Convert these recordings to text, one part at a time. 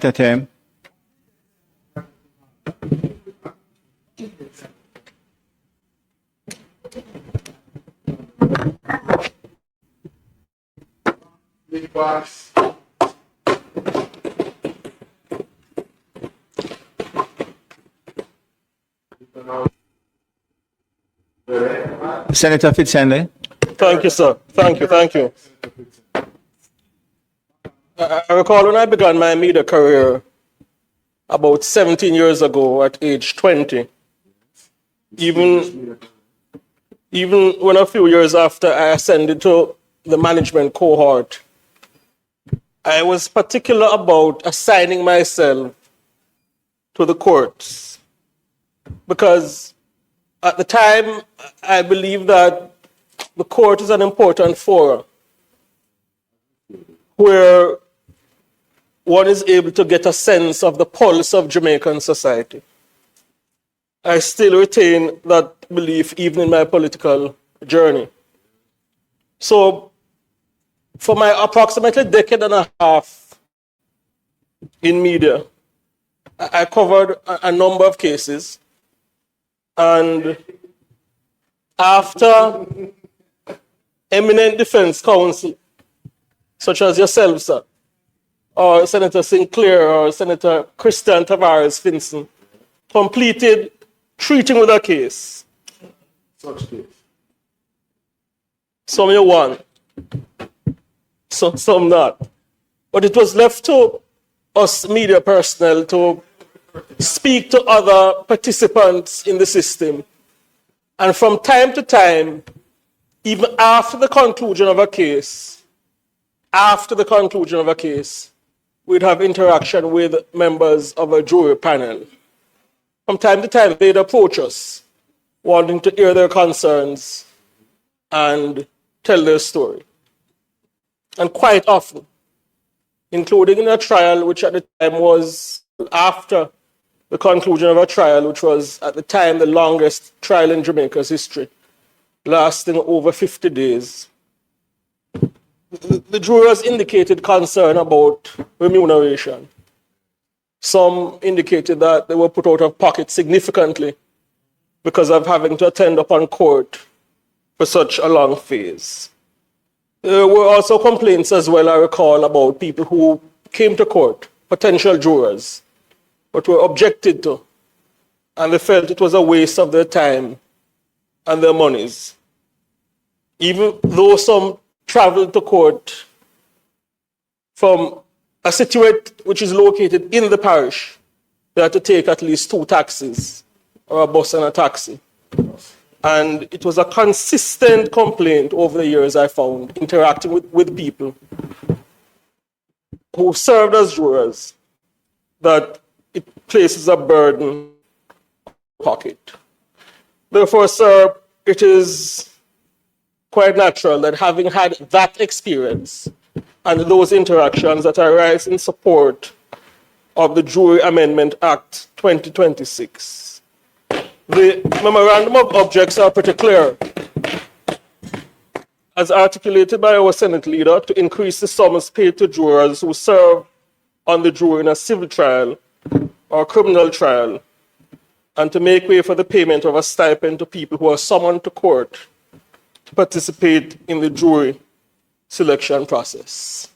Tim. Big box. Senator Fitzhenley. Thank you, sir. Thank you. I recall when I began my media career about 17 years ago at age 20, even when a few years after I ascended to the management cohort, I was particular about assigning myself to the courts because at the time I believed that the court is an important forum where one is able to get a sense of the pulse of Jamaican society. I still retain that belief even in my political journey. So for my approximately decade and a half in media, I covered a number of cases, and after eminent defense counsel, such as yourself, sir, or Senator Sinclair or Senator Christian Tavares Finson, completed treating with a case. Such case. Some you won, some not. But it was left to us media personnel to speak to other participants in the system. And from time to time, even after the conclusion of a case, we'd have interaction with members of a jury panel. From time to time, they'd approach us, wanting to hear their concerns and tell their story. And quite often, including in a trial which at the time was after the conclusion of a trial, which was at the time the longest trial in Jamaica's history, lasting over 50 days, the jurors indicated concern about remuneration. Some indicated that they were put out of pocket significantly because of having to attend upon court for such a long phase. There were also complaints as well, I recall, about people who came to court, potential jurors, but were objected to, and they felt it was a waste of their time and their monies. Even though some traveled to court from a situate which is located in the parish, they had to take at least 2 taxis, or a bus and a taxi. And it was a consistent complaint over the years, I found, interacting with people who served as jurors, that it places a burden on the pocket. Therefore, sir, it is quite natural that having had that experience and those interactions that arise in support of the Jury Amendment Act 2026, the memorandum of objects are pretty clear. As articulated by our Senate leader, to increase the sums paid to jurors who serve on the jury in a civil trial or criminal trial, and to make way for the payment of a stipend to people who are summoned to court to participate in the jury selection process.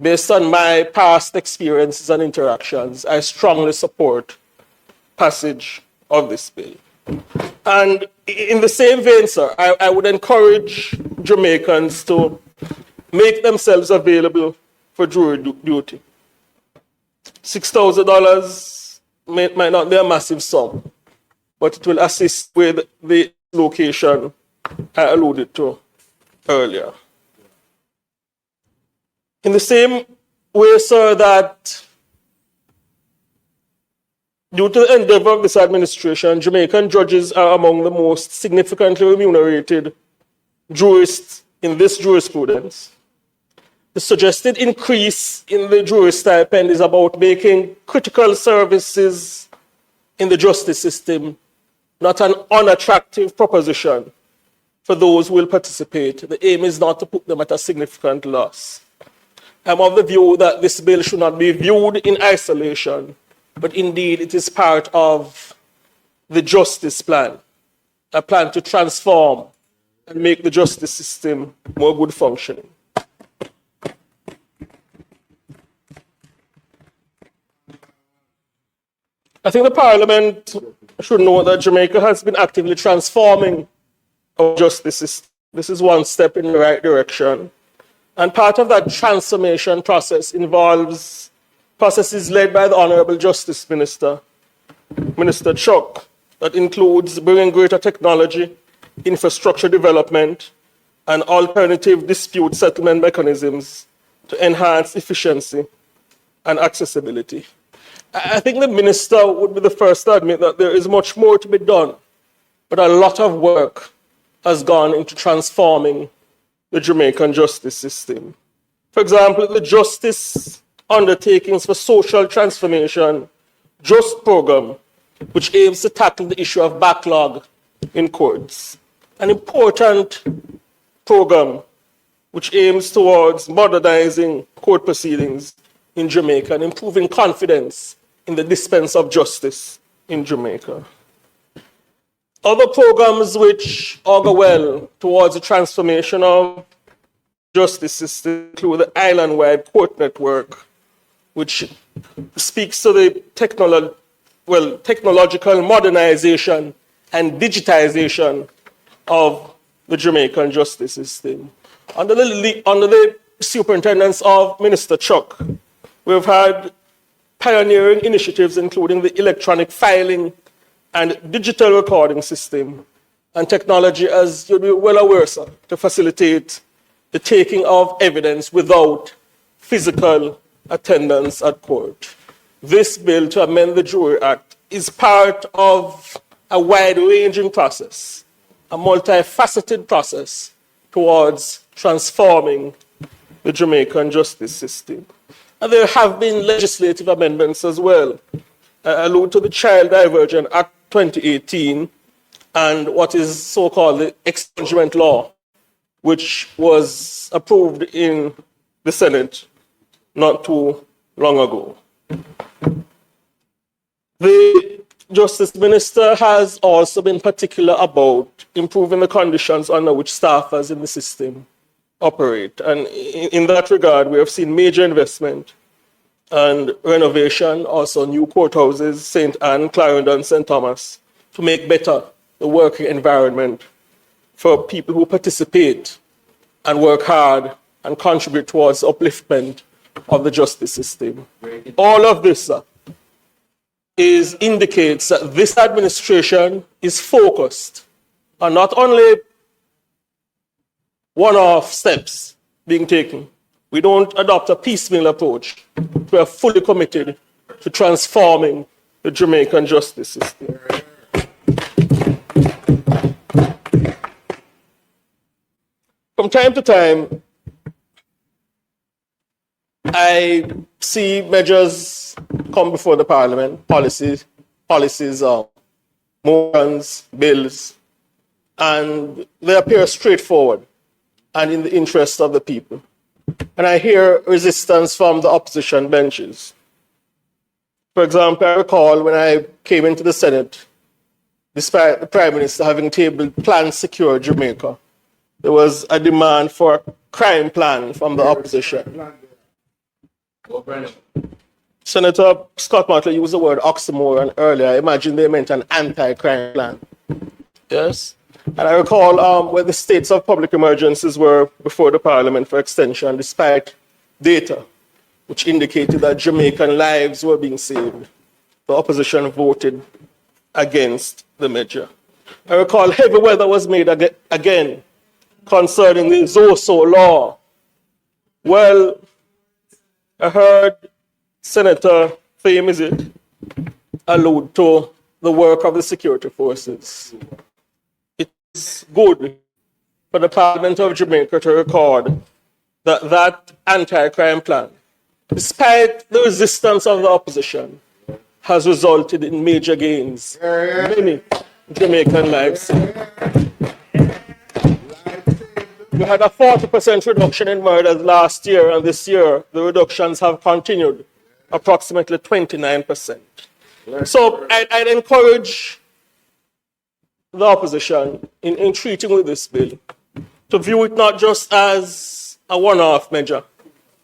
Based on my past experiences and interactions, I strongly support passage of this bill. And in the same vein, sir, I would encourage Jamaicans to make themselves available for jury duty. $6,000 might not be a massive sum, but it will assist with the location I alluded to earlier. In the same way, sir, that due to the endeavor of this administration, Jamaican judges are among the most significantly remunerated jurists in this jurisprudence. The suggested increase in the jury stipend is about making critical services in the justice system not an unattractive proposition for those who will participate. The aim is not to put them at a significant loss. I'm of the view that this bill should not be viewed in isolation, but indeed it is part of the justice plan, a plan to transform and make the justice system more good functioning. I think the Parliament should know that Jamaica has been actively transforming our justice system. This is one step in the right direction. And part of that transformation process involves processes led by the Honorable Justice Minister, Minister Chuck, that includes bringing greater technology, infrastructure development, and alternative dispute settlement mechanisms to enhance efficiency and accessibility. I think the minister would be the first to admit that there is much more to be done, but a lot of work has gone into transforming the Jamaican justice system. For example, the Justice Undertakings for Social Transformation JUST program, which aims to tackle the issue of backlog in courts. An important program which aims towards modernizing court proceedings in Jamaica and improving confidence in the dispense of justice in Jamaica. Other programs which augur well towards the transformation of justice system include the island-wide court network, which speaks to the technological modernization and digitization of the Jamaican justice system. Under the superintendence of Minister Chuck, we've had pioneering initiatives including the electronic filing and digital recording system and technology, as you'll be well aware, sir, to facilitate the taking of evidence without physical attendance at court. This bill to amend the Jury Act is part of a wide-ranging process, a multifaceted process towards transforming the Jamaican justice system. And there have been legislative amendments as well. I allude to the Child Divergent Act 2018 and what is so-called the expungement law, which was approved in the Senate not too long ago. The Justice Minister has also been particular about improving the conditions under which staffers in the system operate. And in that regard, we have seen major investment and renovation, also new courthouses, St. Anne, Clarendon, St. Thomas, to make better the working environment for people who participate and work hard and contribute towards upliftment of the justice system. All of this indicates that this administration is focused on not only one-off steps being taken. We don't adopt a piecemeal approach. We are fully committed to transforming the Jamaican justice system. From time to time, I see measures come before the Parliament, policies, motions, bills, and they appear straightforward and in the interest of the people. And I hear resistance from the opposition benches. For example, I recall when I came into the Senate, despite the Prime Minister having tabled Plan Secure Jamaica, there was a demand for a crime plan from the opposition. Senator Scott Motley used the word oxymoron earlier. I imagine they meant an anti-crime plan. Yes? And I recall when the states of public emergencies were before the Parliament for extension, despite data which indicated that Jamaican lives were being saved, the opposition voted against the measure. I recall heavy weather was made again concerning the Zoso law. Well, I heard Senator Fame, is it, allude to the work of the security forces. It's good for the Parliament of Jamaica to record that that anti-crime plan, despite the resistance of the opposition, has resulted in major gains. Many Jamaican lives. We had a 40% reduction in murders last year, and this year the reductions have continued, approximately 29%. So I'd encourage the opposition in treating with this bill to view it not just as a one-off measure,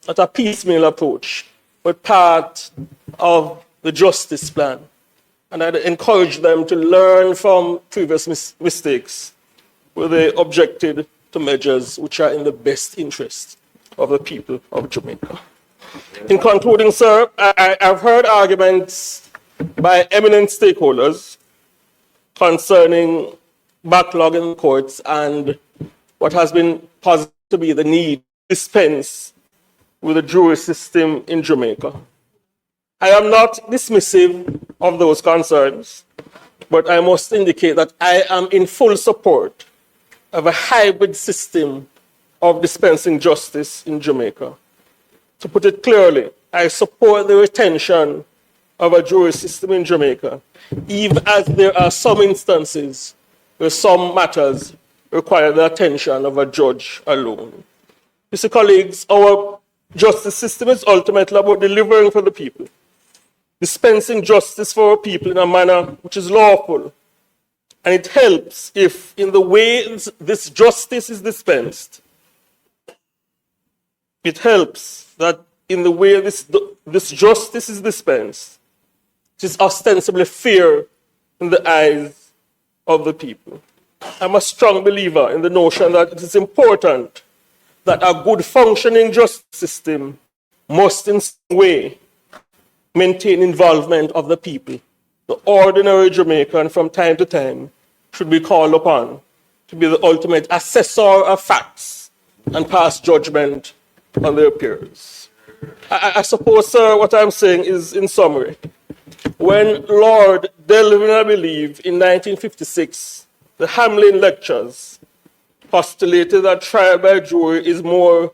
not a piecemeal approach, but part of the justice plan. And I'd encourage them to learn from previous mistakes where they objected to measures which are in the best interest of the people of Jamaica. In concluding, sir, I've heard arguments by eminent stakeholders concerning backlog in the courts and what has been posited to be the need to dispense with the jury system in Jamaica. I am not dismissive of those concerns, but I must indicate that I am in full support of a hybrid system of dispensing justice in Jamaica. To put it clearly, I support the retention of a jury system in Jamaica, even as there are some instances where some matters require the attention of a judge alone. You see, colleagues, our justice system is ultimately about delivering for the people, dispensing justice for our people in a manner which is lawful. And it helps if, in the way this justice is dispensed, it helps that in the way this justice is dispensed, it is ostensibly fair in the eyes of the people. I'm a strong believer in the notion that it is important that a good functioning justice system must in some way maintain involvement of the people. The ordinary Jamaican from time to time should be called upon to be the ultimate assessor of facts and pass judgment on their peers. I suppose, sir, what I'm saying is, in summary, when Lord Delvin, I believe, in 1956, the Hamlin Lectures postulated that trial by jury is more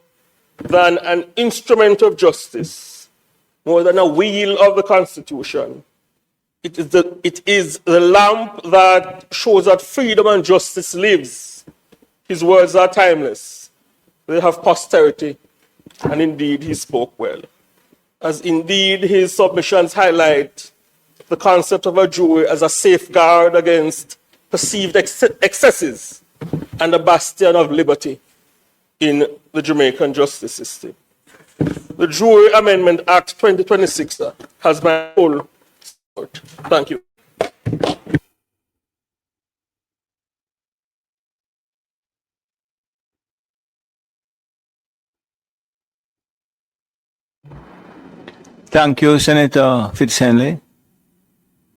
than an instrument of justice, more than a wheel of the Constitution. It is the lamp that shows that freedom and justice lives. His words are timeless. They have posterity, and indeed he spoke well. As indeed his submissions highlight the concept of a jury as a safeguard against perceived excesses and a bastion of liberty in the Jamaican justice system. The Jury Amendment Act 2026 has my full support. Thank you. Thank you, Senator Fitzhenley.